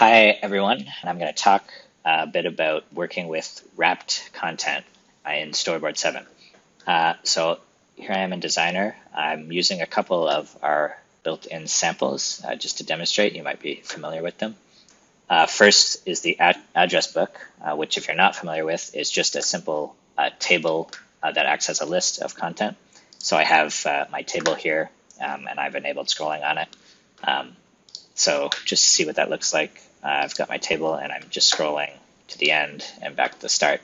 Hi, everyone. And I'm going to talk a bit about working with wrapped content in Storyboard 7. So here I am in Designer. I'm using a couple of our built-in samples just to demonstrate. You might be familiar with them. First is the address book, which if you're not familiar with, is just a simple table that acts as a list of content. So I have my table here, and I've enabled scrolling on it. So just to see what that looks like, I've got my table and I'm just scrolling to the end and back to the start.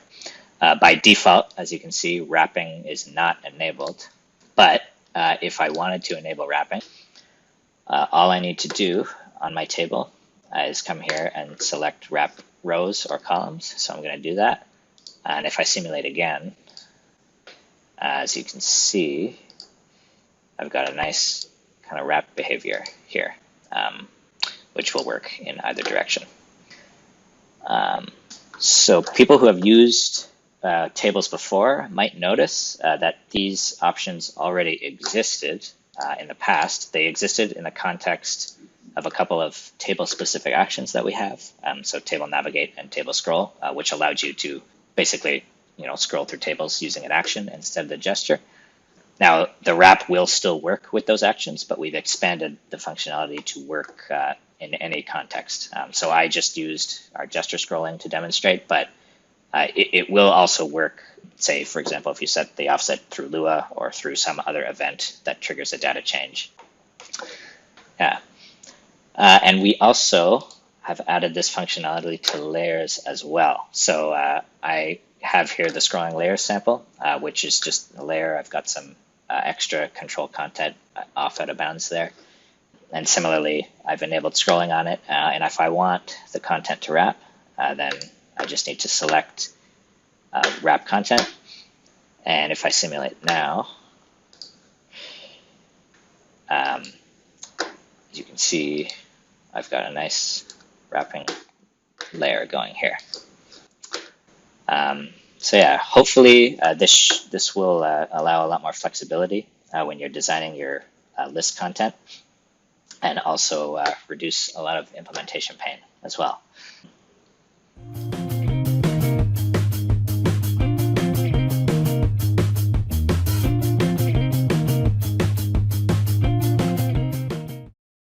By default, as you can see, wrapping is not enabled. But if I wanted to enable wrapping, all I need to do on my table is come here and select wrap rows or columns. So I'm going to do that. And if I simulate again, as you can see, I've got a nice kind of wrap behavior here, which will work in either direction. So people who have used tables before might notice that these options already existed in the past. They existed in the context of a couple of table-specific actions that we have. So table navigate and table scroll, which allowed you to basically, scroll through tables using an action instead of the gesture. Now, the wrap will still work with those actions, but we've expanded the functionality to work in any context. So I just used our gesture scrolling to demonstrate, but it will also work, say, for example, if you set the offset through Lua or through some other event that triggers a data change. Yeah. And we also have added this functionality to layers as well. So I have here the scrolling layer sample, which is just a layer. I've got some extra control content off out of bounds there. And similarly, I've enabled scrolling on it. And if I want the content to wrap, then I just need to select wrap content. And if I simulate now, as you can see, I've got a nice wrapping layer going here. So yeah, hopefully this will allow a lot more flexibility when you're designing your list content, and also reduce a lot of implementation pain as well.